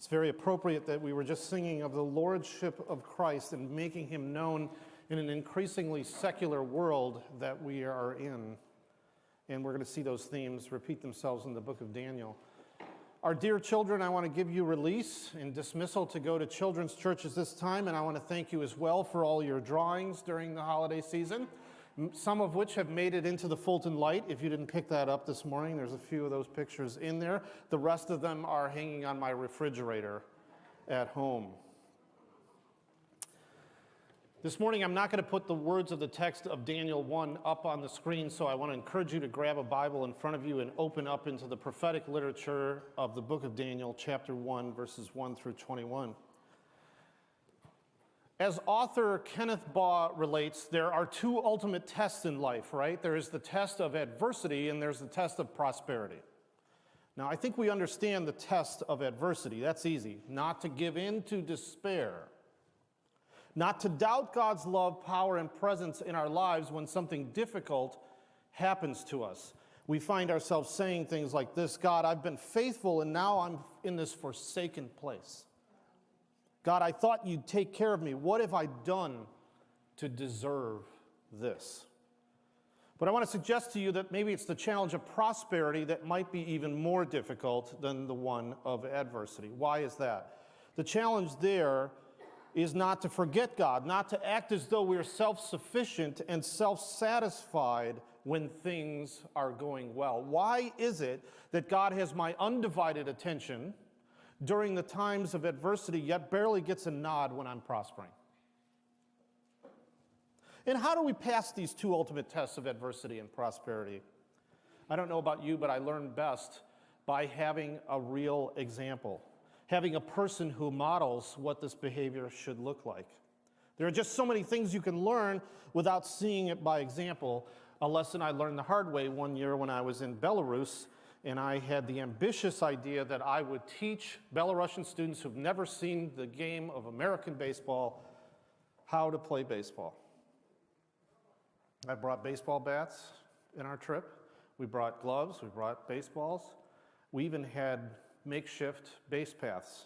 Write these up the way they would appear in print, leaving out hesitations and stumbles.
It's very appropriate that we were just singing of the lordship of Christ and making him known in an increasingly secular world that we are in. And we're going to see those themes repeat themselves in the book of Daniel. Our dear children, I want to give you release and dismissal to go to children's churches this time, and I want to thank you as well for all your drawings during the holiday season, some of which have made it into the Fulton Light. If you didn't pick that up this morning, there's a few of those pictures in there. The rest of them are hanging on my refrigerator at home. This morning, I'm not going to put the words of the text of Daniel 1 up on the screen, so I want to encourage you to grab a Bible in front of you and open up into the prophetic literature of the book of Daniel, chapter 1, verses 1 through 21. As author Kenneth Baugh relates, there are two ultimate tests in life, right? There is the test of adversity and there's the test of prosperity. Now, I think we understand the test of adversity. That's easy. Not to give in to despair. Not to doubt God's love, power, and presence in our lives when something difficult happens to us. We find ourselves saying things like this: God, I've been faithful and now I'm in this forsaken place. God, I thought you'd take care of me. What have I done to deserve this? But I want to suggest to you that maybe it's the challenge of prosperity that might be even more difficult than the one of adversity. Why is that? The challenge there is not to forget God, not to act as though we're self-sufficient and self-satisfied when things are going well. Why is it that God has my undivided attention during the times of adversity, yet barely gets a nod when I'm prospering? And how do we pass these two ultimate tests of adversity and prosperity? I don't know about you, but I learn best by having a real example, having a person who models what this behavior should look like. There are just so many things you can learn without seeing it by example. A lesson I learned the hard way one year when I was in Belarus, and I had the ambitious idea that I would teach Belarusian students who've never seen the game of American baseball how to play baseball. I brought baseball bats in our trip. We brought gloves. We brought baseballs. We even had makeshift base paths.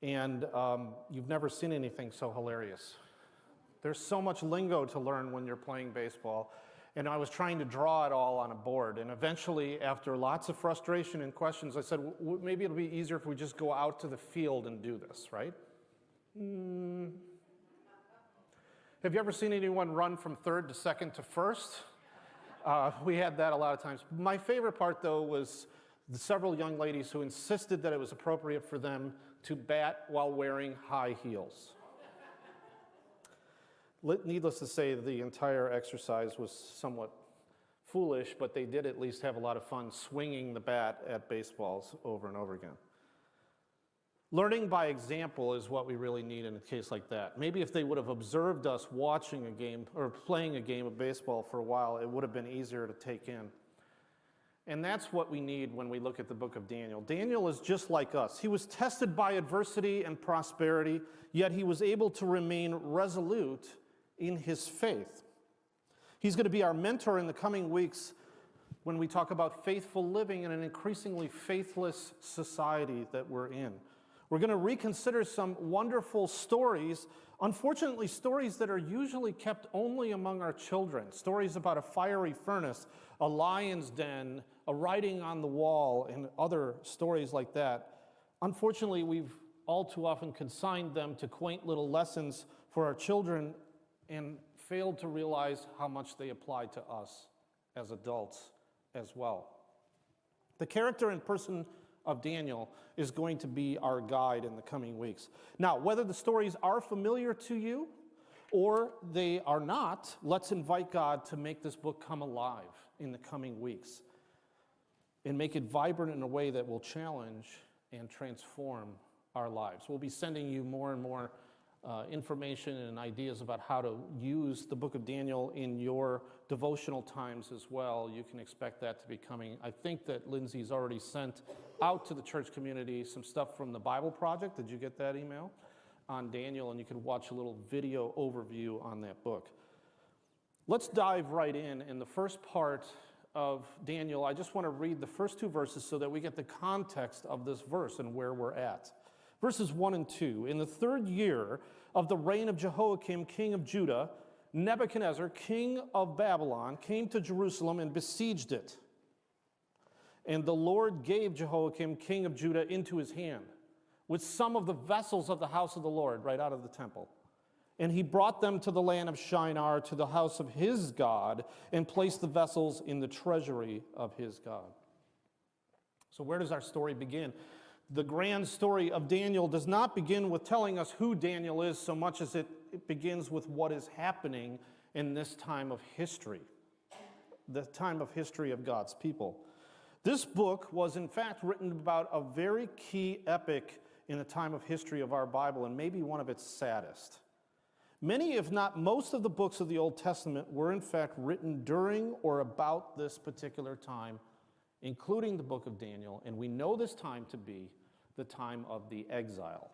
And you've never seen anything so hilarious. There's so much lingo to learn when you're playing baseball. And I was trying to draw it all on a board. And eventually, after lots of frustration and questions, I said, maybe it'll be easier if we just go out to the field and do this, right? Have you ever seen anyone run from third to second to first? We had that a lot of times. My favorite part, though, was the several young ladies who insisted that it was appropriate for them to bat while wearing high heels. Needless to say, the entire exercise was somewhat foolish, but they did at least have a lot of fun swinging the bat at baseballs over and over again. Learning by example is what we really need in a case like that. Maybe if they would have observed us watching a game or playing a game of baseball for a while, it would have been easier to take in. And that's what we need when we look at the book of Daniel. Daniel is just like us. He was tested by adversity and prosperity, yet he was able to remain resolute in his faith. He's going to be our mentor in the coming weeks when we talk about faithful living in an increasingly faithless society that we're in. We're going to reconsider some wonderful stories, unfortunately stories that are usually kept only among our children, stories about a fiery furnace, a lion's den, a writing on the wall, and other stories like that. Unfortunately, we've all too often consigned them to quaint little lessons for our children and failed to realize how much they apply to us as adults as well. The character and person of Daniel is going to be our guide in the coming weeks. Now, whether the stories are familiar to you or they are not, let's invite God to make this book come alive in the coming weeks and make it vibrant in a way that will challenge and transform our lives. We'll be sending you more and more information and ideas about how to use the book of Daniel in your devotional times as well. You can expect that to be coming. I think that Lindsay's already sent out to the church community some stuff from the Bible Project. Did you get that email? On Daniel, and you can watch a little video overview on that book. Let's dive right in. And the first part of Daniel, I just want to read the first 2 verses so that we get the context of this verse and where we're at. Verses 1 and 2. In the 3rd year of the reign of Jehoiakim, king of Judah, Nebuchadnezzar, king of Babylon, came to Jerusalem and besieged it. And the Lord gave Jehoiakim, king of Judah, into his hand, with some of the vessels of the house of the Lord, right out of the temple. And he brought them to the land of Shinar, to the house of his God, and placed the vessels in the treasury of his God. So where does our story begin? The grand story of Daniel does not begin with telling us who Daniel is so much as it begins with what is happening in this time of history, the time of history of God's people. This book was in fact written about a very key epic in the time of history of our Bible, and maybe one of its saddest. Many, if not most, of the books of the Old Testament were in fact written during or about this particular time, including the book of Daniel, and we know this time to be the time of the exile.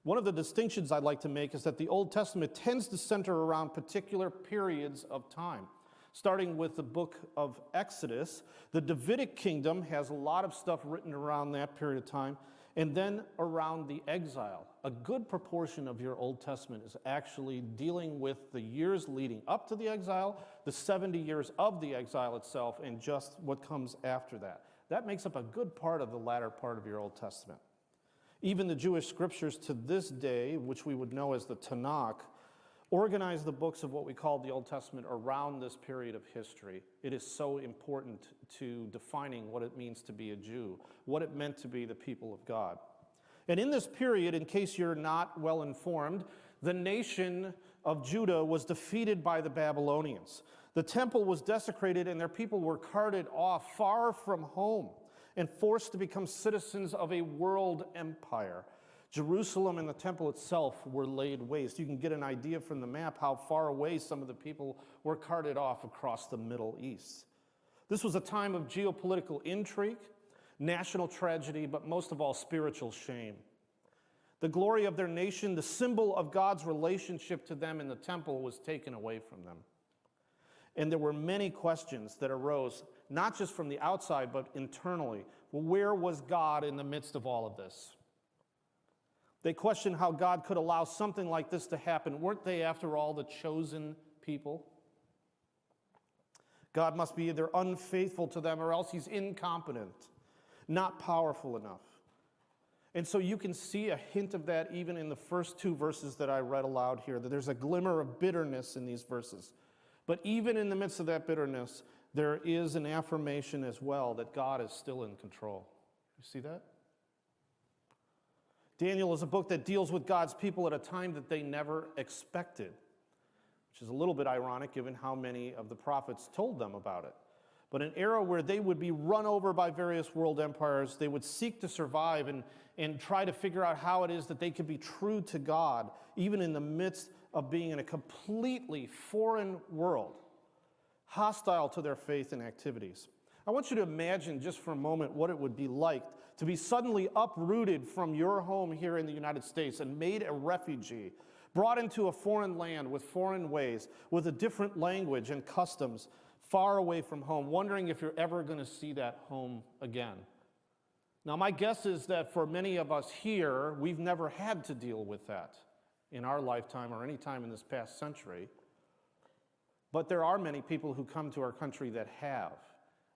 One of the distinctions I'd like to make is that the Old Testament tends to center around particular periods of time. Starting with the book of Exodus, the Davidic kingdom has a lot of stuff written around that period of time, and then around the exile. A good proportion of your Old Testament is actually dealing with the years leading up to the exile, the 70 years of the exile itself, and just what comes after that. That makes up a good part of the latter part of your Old Testament. Even the Jewish scriptures to this day, which we would know as the Tanakh, organize the books of what we call the Old Testament around this period of history. It is so important to defining what it means to be a Jew, what it meant to be the people of God. And in this period, in case you're not well informed, the nation of Judah was defeated by the Babylonians. The temple was desecrated and their people were carted off far from home and forced to become citizens of a world empire. Jerusalem and the temple itself were laid waste. You can get an idea from the map how far away some of the people were carted off across the Middle East. This was a time of geopolitical intrigue, national tragedy, but most of all, spiritual shame. The glory of their nation, the symbol of God's relationship to them in the temple, was taken away from them. And there were many questions that arose, not just from the outside, but internally. Well, where was God in the midst of all of this? They questioned how God could allow something like this to happen. Weren't they, after all, the chosen people? God must be either unfaithful to them or else he's incompetent, not powerful enough. And so you can see a hint of that even in the first 2 verses that I read aloud here, that there's a glimmer of bitterness in these verses. But even in the midst of that bitterness, there is an affirmation as well that God is still in control. You see that? Daniel is a book that deals with God's people at a time that they never expected, which is a little bit ironic given how many of the prophets told them about it. But an era where they would be run over by various world empires, they would seek to survive and try to figure out how it is that they could be true to God, even in the midst of being in a completely foreign world, hostile to their faith and activities. I want you to imagine just for a moment what it would be like to be suddenly uprooted from your home here in the United States and made a refugee, brought into a foreign land with foreign ways, with a different language and customs, far away from home, wondering if you're ever going to see that home again. Now, my guess is that for many of us here, we've never had to deal with that in our lifetime or any time in this past century. But there are many people who come to our country that have.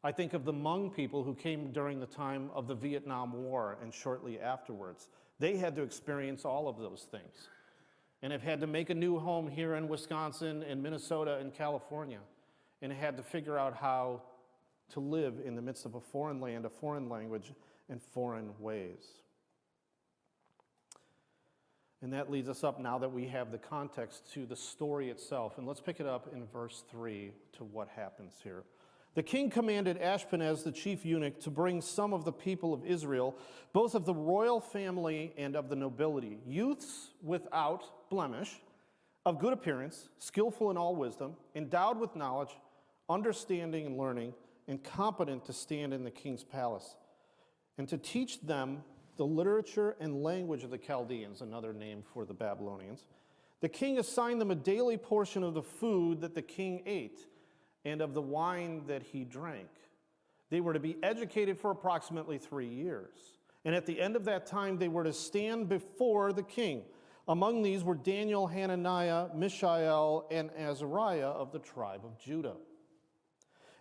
I think of the Hmong people who came during the time of the Vietnam War and shortly afterwards. They had to experience all of those things and have had to make a new home here in Wisconsin and Minnesota and California, and had to figure out how to live in the midst of a foreign land, a foreign language, and foreign ways. And that leads us up, now that we have the context, to the story itself. And let's pick it up in verse 3 to what happens here. The king commanded Ashpenaz, the chief eunuch, to bring some of the people of Israel, both of the royal family and of the nobility, youths without blemish, of good appearance, skillful in all wisdom, endowed with knowledge, understanding and learning, and competent to stand in the king's palace, and to teach them the literature and language of the Chaldeans, another name for the Babylonians. The king assigned them a daily portion of the food that the king ate, and of the wine that he drank. They were to be educated for approximately 3 years. And at the end of that time, they were to stand before the king. Among these were Daniel, Hananiah, Mishael, and Azariah of the tribe of Judah.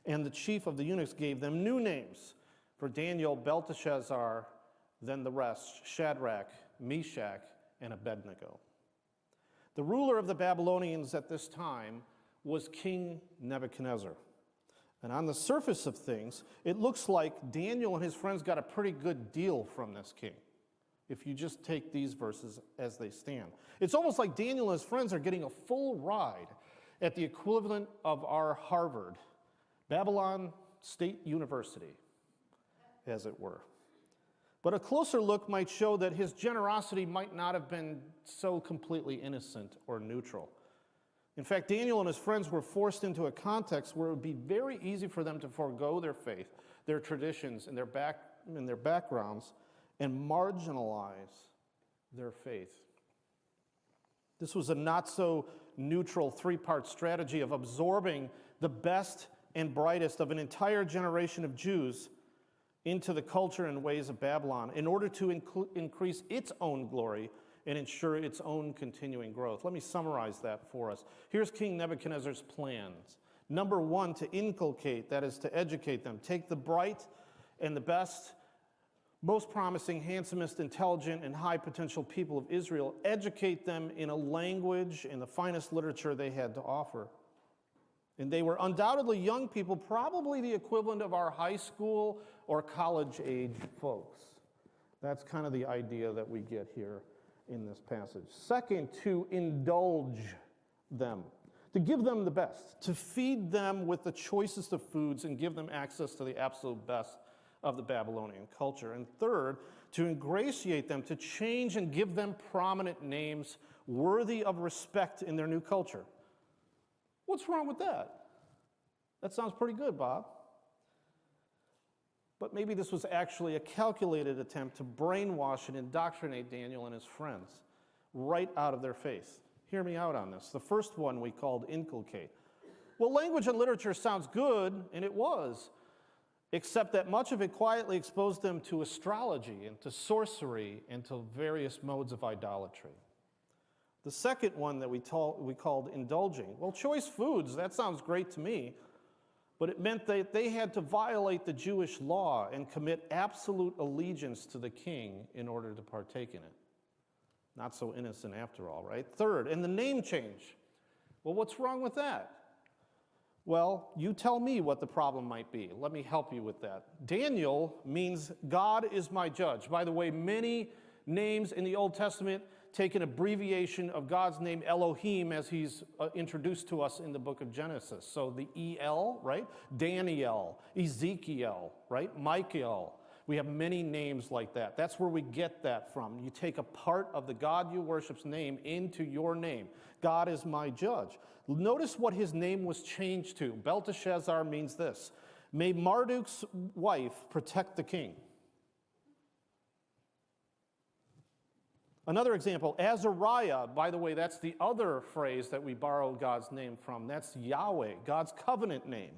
And the chief of the eunuchs gave them new names. For Daniel, Belteshazzar, then the rest, Shadrach, Meshach, and Abednego. The ruler of the Babylonians at this time was King Nebuchadnezzar. And on the surface of things, it looks like Daniel and his friends got a pretty good deal from this king, if you just take these verses as they stand. It's almost like Daniel and his friends are getting a full ride at the equivalent of our Harvard, Babylon State University, as it were. But a closer look might show that his generosity might not have been so completely innocent or neutral. In fact, Daniel and his friends were forced into a context where it would be very easy for them to forego their faith, their traditions, and their backgrounds, and marginalize their faith. This was a not-so-neutral three-part strategy of absorbing the best and brightest of an entire generation of Jews into the culture and ways of Babylon in order to increase its own glory and ensure its own continuing growth. Let me summarize that for us. Here's King Nebuchadnezzar's plans. Number one, to inculcate, that is to educate them. Take the bright and the best, most promising, handsomest, intelligent, and high potential people of Israel, educate them in a language and the finest literature they had to offer. And they were undoubtedly young people, probably the equivalent of our high school or college-age folks. That's kind of the idea that we get here in this passage. Second, to indulge them, to give them the best, to feed them with the choicest of foods and give them access to the absolute best of the Babylonian culture. And third, to ingratiate them, to change and give them prominent names worthy of respect in their new culture. What's wrong with that? That sounds pretty good, Bob. But maybe this was actually a calculated attempt to brainwash and indoctrinate Daniel and his friends right out of their faith. Hear me out on this. The first one we called inculcate. Well, language and literature sounds good, and it was, except that much of it quietly exposed them to astrology and to sorcery and to various modes of idolatry. The second one that we called indulging. Well, choice foods, that sounds great to me, but it meant that they had to violate the Jewish law and commit absolute allegiance to the king in order to partake in it. Not so innocent after all, right? Third, and the name change. Well, what's wrong with that? Well, you tell me what the problem might be. Let me help you with that. Daniel means God is my judge. By the way, many names in the Old Testament take an abbreviation of God's name Elohim as he's introduced to us in the book of Genesis. So the El, right? Daniel, Ezekiel, right? Michael. We have many names like that. That's where we get that from. You take a part of the God you worship's name into your name. God is my judge. Notice what his name was changed to. Belteshazzar means this: may Marduk's wife protect the king. Another example, Azariah, by the way, that's the other phrase that we borrow God's name from. That's Yahweh, God's covenant name.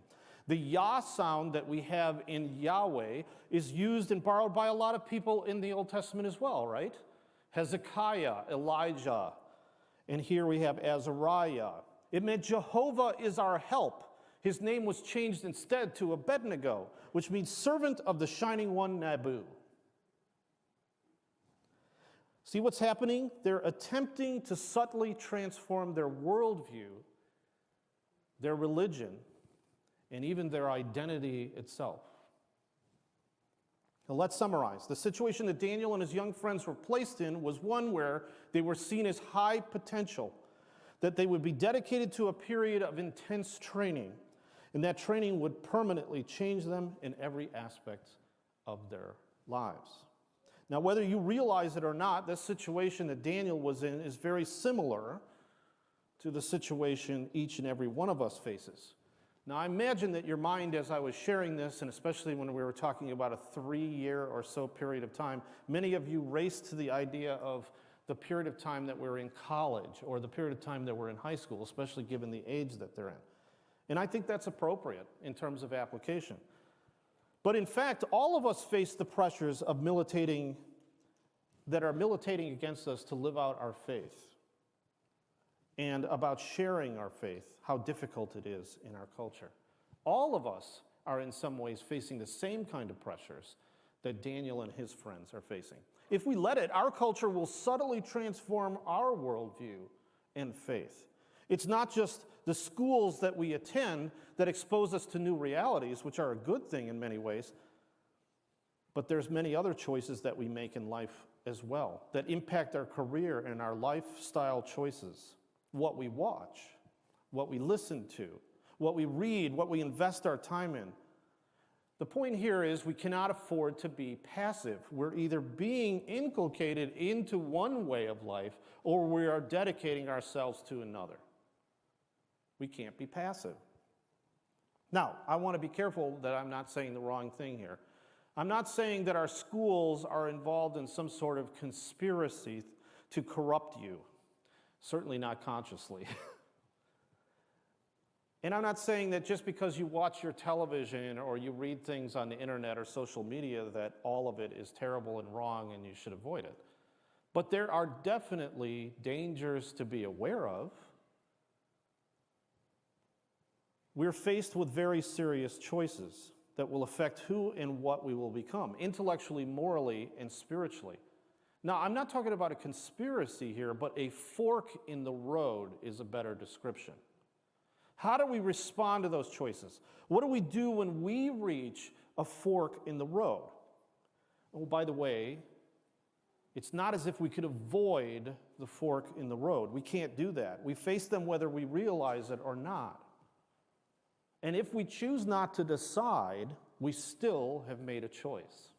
The Yah sound that we have in Yahweh is used and borrowed by a lot of people in the Old Testament as well, right? Hezekiah, Elijah, and here we have Azariah. It meant Jehovah is our help. His name was changed instead to Abednego, which means servant of the shining one, Nabu. See what's happening? They're attempting to subtly transform their worldview, their religion, and even their identity itself. Now let's summarize. The situation that Daniel and his young friends were placed in was one where they were seen as high potential, that they would be dedicated to a period of intense training, and that training would permanently change them in every aspect of their lives. Now, whether you realize it or not, this situation that Daniel was in is very similar to the situation each and every one of us faces. Now, I imagine that your mind, as I was sharing this, and especially when we were talking about a 3-year or so period of time, many of you raced to the idea of the period of time that we're in college or the period of time that we're in high school, especially given the age that they're in. And I think that's appropriate in terms of application. But in fact, all of us face the pressures of that are militating against us to live out our faith and about sharing our faith, how difficult it is in our culture. All of us are in some ways facing the same kind of pressures that Daniel and his friends are facing. If we let it, our culture will subtly transform our worldview and faith. It's not just the schools that we attend that expose us to new realities, which are a good thing in many ways, but there's many other choices that we make in life as well that impact our career and our lifestyle choices. What we watch, what we listen to, what we read, what we invest our time in. The point here is we cannot afford to be passive. We're either being inculcated into one way of life or we are dedicating ourselves to another. We can't be passive. Now, I want to be careful that I'm not saying the wrong thing here. I'm not saying that our schools are involved in some sort of conspiracy to corrupt you. Certainly not consciously. And I'm not saying that just because you watch your television or you read things on the internet or social media that all of it is terrible and wrong and you should avoid it. But there are definitely dangers to be aware of. We're faced with very serious choices that will affect who and what we will become, intellectually, morally, and spiritually. Now, I'm not talking about a conspiracy here, but a fork in the road is a better description. How do we respond to those choices? What do we do when we reach a fork in the road? Oh, by the way, it's not as if we could avoid the fork in the road. We can't do that. We face them whether we realize it or not. And if we choose not to decide, we still have made a choice.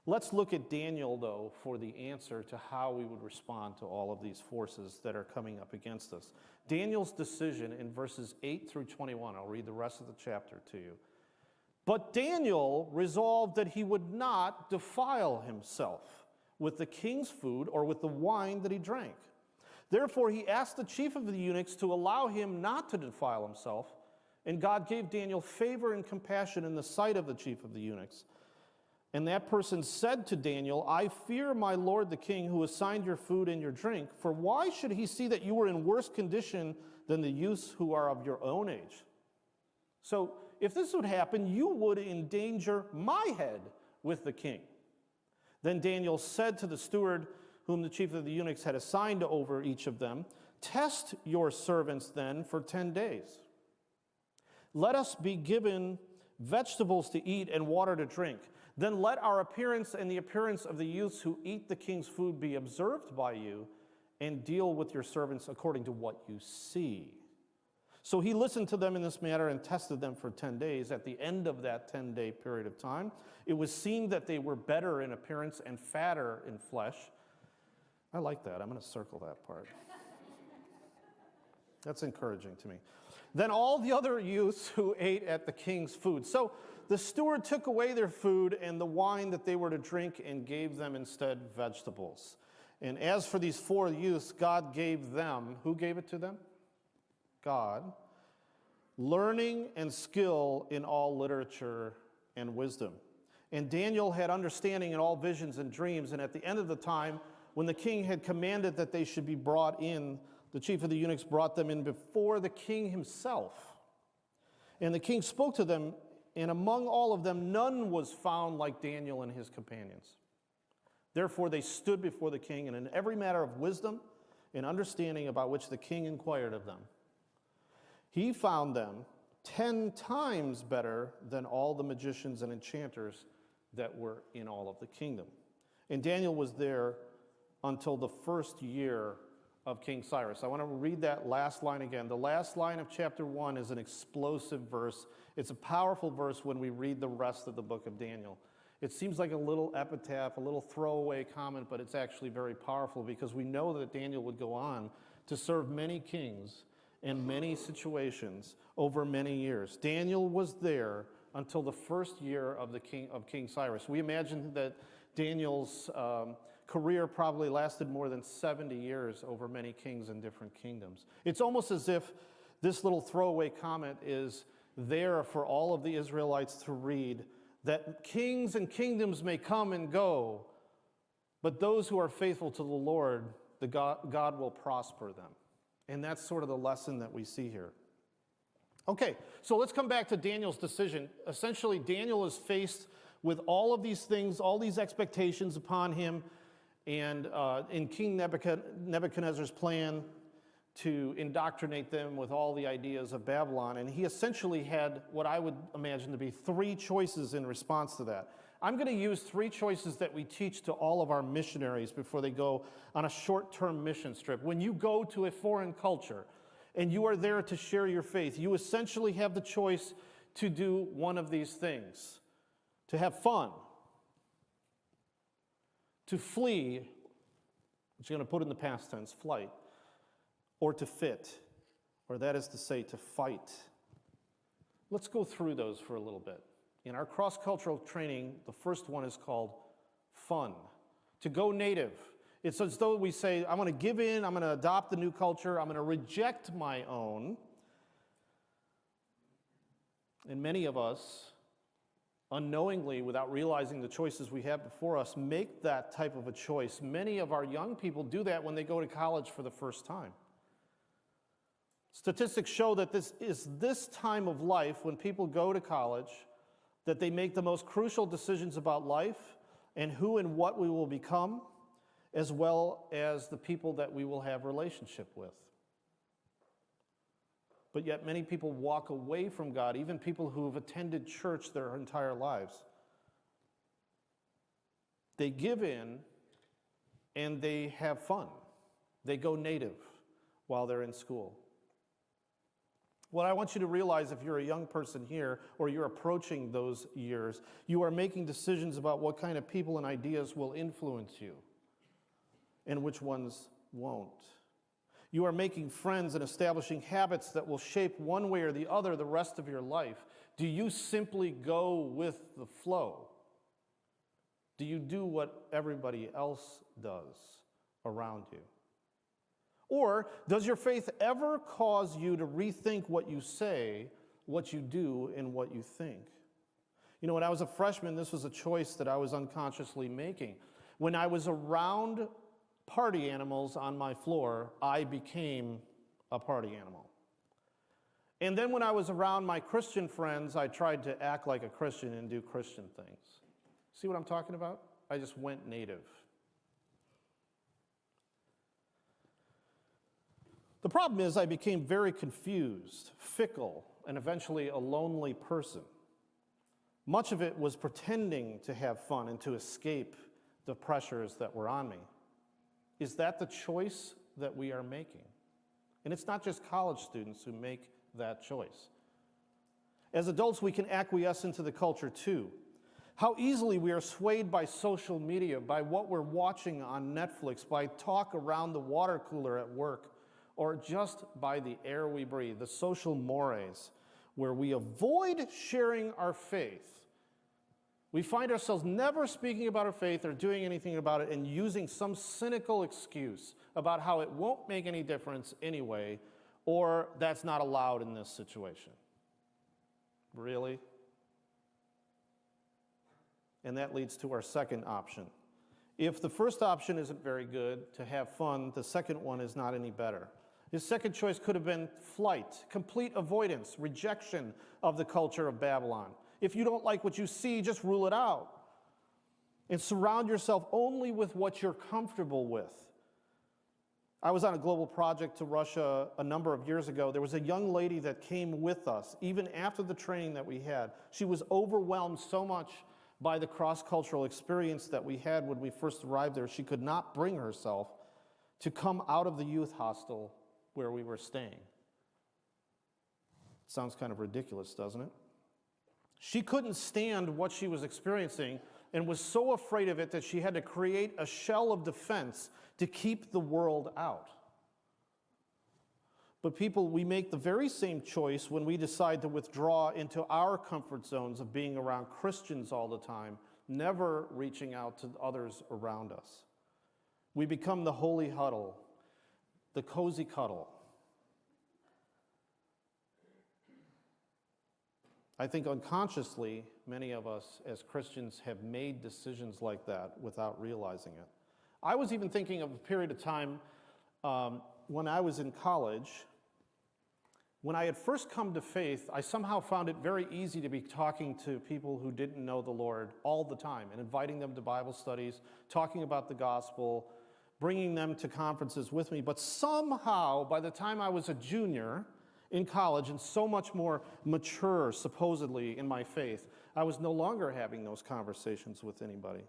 Let's look at Daniel, though, for the answer to how we would respond to all of these forces that are coming up against us. Daniel's decision in verses 8 through 21, I'll read the rest of the chapter to you. But Daniel resolved that he would not defile himself with the king's food or with the wine that he drank. Therefore, he asked the chief of the eunuchs to allow him not to defile himself, and God gave Daniel favor and compassion in the sight of the chief of the eunuchs. And that person said to Daniel, I fear my lord the king who assigned your food and your drink, for why should he see that you are in worse condition than the youths who are of your own age? So if this would happen, you would endanger my head with the king. Then Daniel said to the steward whom the chief of the eunuchs had assigned over each of them, test your servants then for 10 days. Let us be given vegetables to eat and water to drink. Then let our appearance and the appearance of the youths who eat the king's food be observed by you, and deal with your servants according to what you see. So he listened to them in this matter and tested them for 10 days. At the end of that 10-day period of time, it was seen that they were better in appearance and fatter in flesh. I like that. I'm going to circle that part. That's encouraging to me. Then all the other youths who ate at the king's food. So the steward took away their food and the wine that they were to drink and gave them instead vegetables. And as for these 4 youths, God gave them, who gave it to them? God, learning and skill in all literature and wisdom. And Daniel had understanding in all visions and dreams, and at the end of the time, when the king had commanded that they should be brought in, the chief of the eunuchs brought them in before the king himself. And the king spoke to them, and among all of them none was found like Daniel and his companions. Therefore they stood before the king, and in every matter of wisdom and understanding about which the king inquired of them, he found them 10 times better than all the magicians and enchanters that were in all of the kingdom. And Daniel was there until the first year of King Cyrus. I want to read that last line again. The last line of chapter 1 is an explosive verse. It's a powerful verse when we read the rest of the book of Daniel. It seems like a little epitaph, a little throwaway comment, but it's actually very powerful because we know that Daniel would go on to serve many kings in many situations over many years. Daniel was there until the first year of King Cyrus. We imagine that Daniel's career probably lasted more than 70 years over many kings and different kingdoms. It's almost as if this little throwaway comment is there for all of the Israelites to read, that kings and kingdoms may come and go, but those who are faithful to the Lord, God will prosper them. And that's sort of the lesson that we see here. Okay, so let's come back to Daniel's decision. Essentially, Daniel is faced with all of these things, all these expectations upon him, and in King Nebuchadnezzar's plan to indoctrinate them with all the ideas of Babylon. And he essentially had what I would imagine to be 3 choices in response to that. I'm going to use 3 choices that we teach to all of our missionaries before they go on a short-term mission trip. When you go to a foreign culture and you are there to share your faith, you essentially have the choice to do one of these things: to have fun, to flee, which you're going to put in the past tense, flight, or to fit, or that is to say, to fight. Let's go through those for a little bit. In our cross-cultural training, the first one is called fun. To go native. It's as though we say, I'm going to give in, I'm going to adopt the new culture, I'm going to reject my own. And many of us, unknowingly, without realizing the choices we have before us, make that type of a choice. Many of our young people do that when they go to college for the first time. Statistics show that this time of life, when people go to college, that they make the most crucial decisions about life and who and what we will become, as well as the people that we will have relationship with. But yet many people walk away from God, even people who have attended church their entire lives. They give in and they have fun. They go native while they're in school. What I want you to realize, if you're a young person here or you're approaching those years, you are making decisions about what kind of people and ideas will influence you and which ones won't. You are making friends and establishing habits that will shape one way or the other the rest of your life. Do you simply go with the flow? Do you do what everybody else does around you? Or does your faith ever cause you to rethink what you say, what you do, and what you think? You know, when I was a freshman, this was a choice that I was unconsciously making. When I was around party animals on my floor, I became a party animal. And then when I was around my Christian friends, I tried to act like a Christian and do Christian things. See what I'm talking about? I just went native. The problem is I became very confused, fickle, and eventually a lonely person. Much of it was pretending to have fun and to escape the pressures that were on me. Is that the choice that we are making? And it's not just college students who make that choice. As adults, we can acquiesce into the culture too. How easily we are swayed by social media, by what we're watching on Netflix, by talk around the water cooler at work, or just by the air we breathe, the social mores, where we avoid sharing our faith. We find ourselves never speaking about our faith or doing anything about it and using some cynical excuse about how it won't make any difference anyway, or that's not allowed in this situation. Really? And that leads to our second option. If the first option isn't very good, to have fun, the second one is not any better. His second choice could have been flight, complete avoidance, rejection of the culture of Babylon. If you don't like what you see, just rule it out. And surround yourself only with what you're comfortable with. I was on a global project to Russia a number of years ago. There was a young lady that came with us, even after the training that we had. She was overwhelmed so much by the cross-cultural experience that we had when we first arrived there. She could not bring herself to come out of the youth hostel where we were staying. Sounds kind of ridiculous, doesn't it? She couldn't stand what she was experiencing and was so afraid of it that she had to create a shell of defense to keep the world out. But people, we make the very same choice when we decide to withdraw into our comfort zones of being around Christians all the time, never reaching out to others around us. We become the holy huddle, the cozy cuddle. I think unconsciously, many of us as Christians have made decisions like that without realizing it. I was even thinking of a period of time when I was in college. When I had first come to faith, I somehow found it very easy to be talking to people who didn't know the Lord all the time and inviting them to Bible studies, talking about the gospel, bringing them to conferences with me. But somehow, by the time I was a junior in college and so much more mature, supposedly, in my faith, I was no longer having those conversations with anybody.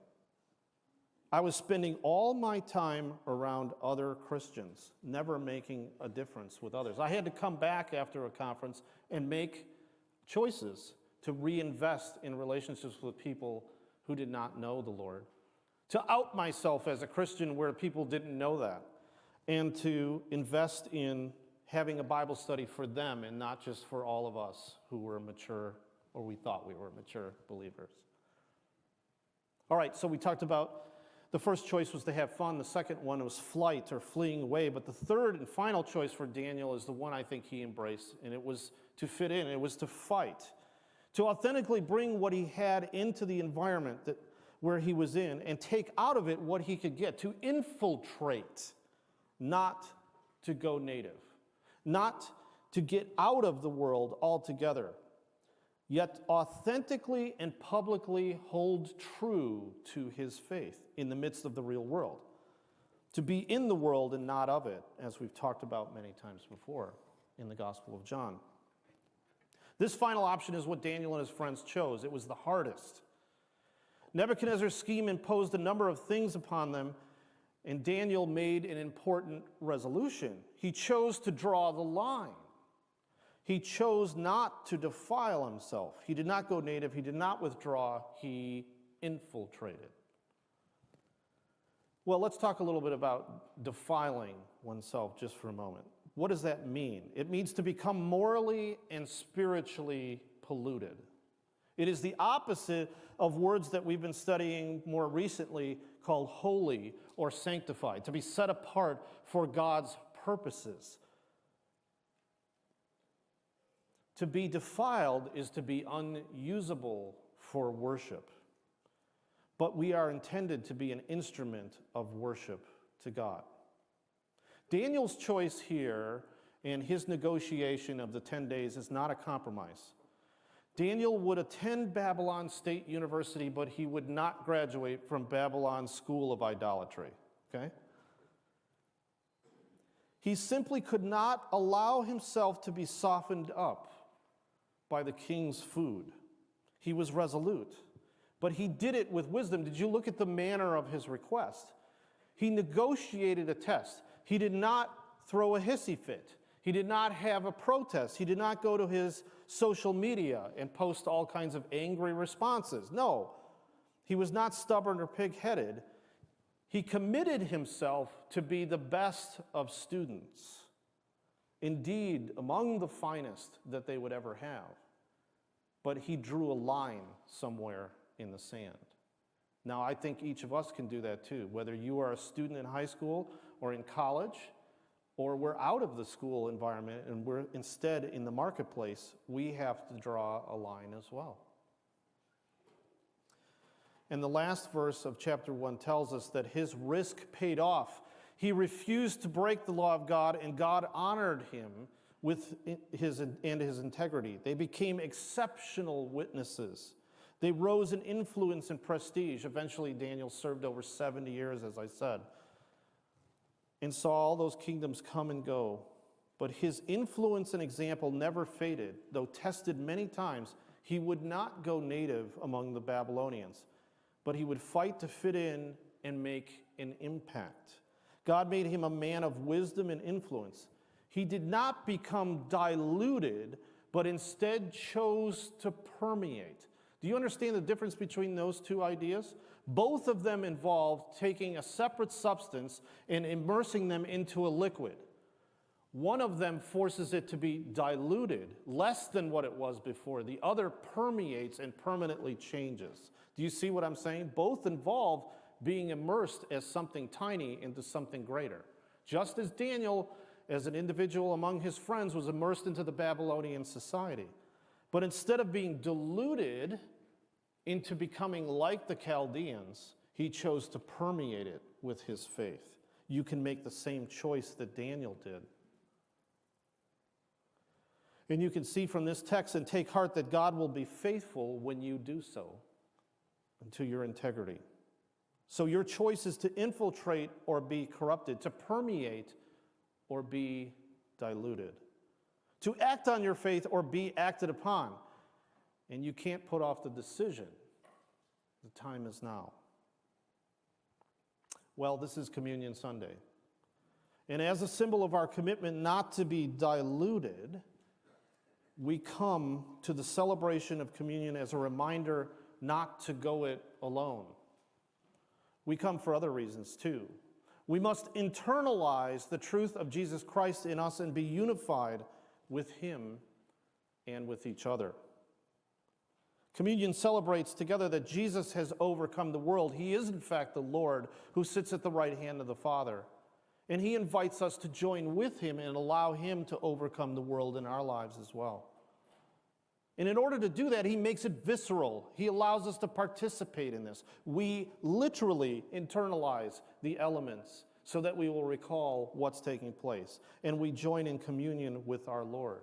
I was spending all my time around other Christians, never making a difference with others. I had to come back after a conference and make choices to reinvest in relationships with people who did not know the Lord, to out myself as a Christian where people didn't know that, and to invest in having a Bible study for them and not just for all of us who were mature, or we thought we were mature believers. All right, so we talked about the first choice was to have fun. The second one was flight or fleeing away. But the third and final choice for Daniel is the one I think he embraced, and it was to fit in. It was to fight, to authentically bring what he had into the environment where he was in and take out of it what he could get, to infiltrate, not to go native, not to get out of the world altogether, yet authentically and publicly hold true to his faith in the midst of the real world. To be in the world and not of it, as we've talked about many times before in the Gospel of John. This final option is what Daniel and his friends chose. It was the hardest. Nebuchadnezzar's scheme imposed a number of things upon them, and Daniel made an important resolution. He chose to draw the line. He chose not to defile himself. He did not go native. He did not withdraw. He infiltrated. Well, let's talk a little bit about defiling oneself just for a moment. What does that mean? It means to become morally and spiritually polluted. It is the opposite of words that we've been studying more recently called holy or sanctified, to be set apart for God's purposes. To be defiled is to be unusable for worship. But we are intended to be an instrument of worship to God. Daniel's choice here and his negotiation of the 10 days is not a compromise. Daniel would attend Babylon State University, but he would not graduate from Babylon School of Idolatry, okay? He simply could not allow himself to be softened up by the king's food. He was resolute, but he did it with wisdom. Did you look at the manner of his request? He negotiated a test. He did not throw a hissy fit. He did not have a protest. He did not go to his social media and post all kinds of angry responses. No, he was not stubborn or pig-headed. He committed himself to be the best of students. Indeed, among the finest that they would ever have. But he drew a line somewhere in the sand. Now, I think each of us can do that too, whether you are a student in high school or in college, or we're out of the school environment and we're instead in the marketplace, we have to draw a line as well. And the last verse of chapter 1 tells us that his risk paid off. He refused to break the law of God, and God honored him with his integrity. They became exceptional witnesses. They rose in influence and prestige. Eventually, Daniel served over 70 years, as I said, and saw all those kingdoms come and go. But his influence and example never faded. Though tested many times, he would not go native among the Babylonians, but he would fight to fit in and make an impact. God made him a man of wisdom and influence. He did not become diluted, but instead chose to permeate. Do you understand the difference between those two ideas? Both of them involve taking a separate substance and immersing them into a liquid. One of them forces it to be diluted, less than what it was before. The other permeates and permanently changes. Do you see what I'm saying? Both involve being immersed as something tiny into something greater. Just as Daniel, as an individual among his friends, was immersed into the Babylonian society. But instead of being diluted into becoming like the Chaldeans, he chose to permeate it with his faith. You can make the same choice that Daniel did. And you can see from this text and take heart that God will be faithful when you do so, unto your integrity. So your choice is to infiltrate or be corrupted, to permeate or be diluted, to act on your faith or be acted upon. And you can't put off the decision. The time is now. Well, this is Communion Sunday. And as a symbol of our commitment not to be diluted, we come to the celebration of communion as a reminder not to go it alone. We come for other reasons too. We must internalize the truth of Jesus Christ in us and be unified with him and with each other. Communion celebrates together that Jesus has overcome the world. He is, in fact, the Lord who sits at the right hand of the Father. And he invites us to join with him and allow him to overcome the world in our lives as well. And in order to do that, he makes it visceral. He allows us to participate in this. We literally internalize the elements so that we will recall what's taking place. And we join in communion with our Lord.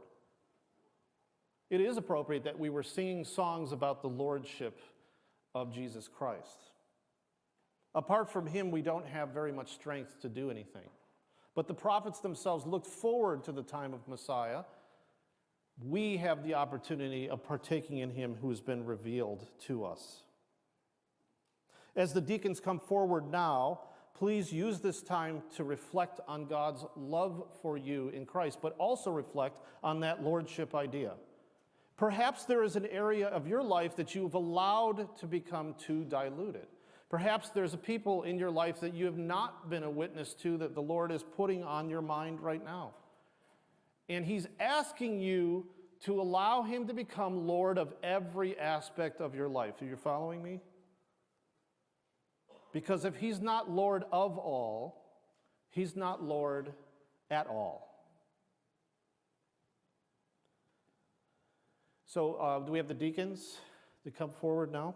It is appropriate that we were singing songs about the lordship of Jesus Christ. Apart from him, we don't have very much strength to do anything. But the prophets themselves looked forward to the time of Messiah. We have the opportunity of partaking in him who has been revealed to us. As the deacons come forward now, please use this time to reflect on God's love for you in Christ, but also reflect on that lordship idea. Perhaps there is an area of your life that you've allowed to become too diluted. Perhaps there's a people in your life that you have not been a witness to that the Lord is putting on your mind right now. And he's asking you to allow him to become Lord of every aspect of your life. Are you following me? Because if he's not Lord of all, he's not Lord at all. So do we have the deacons to come forward now?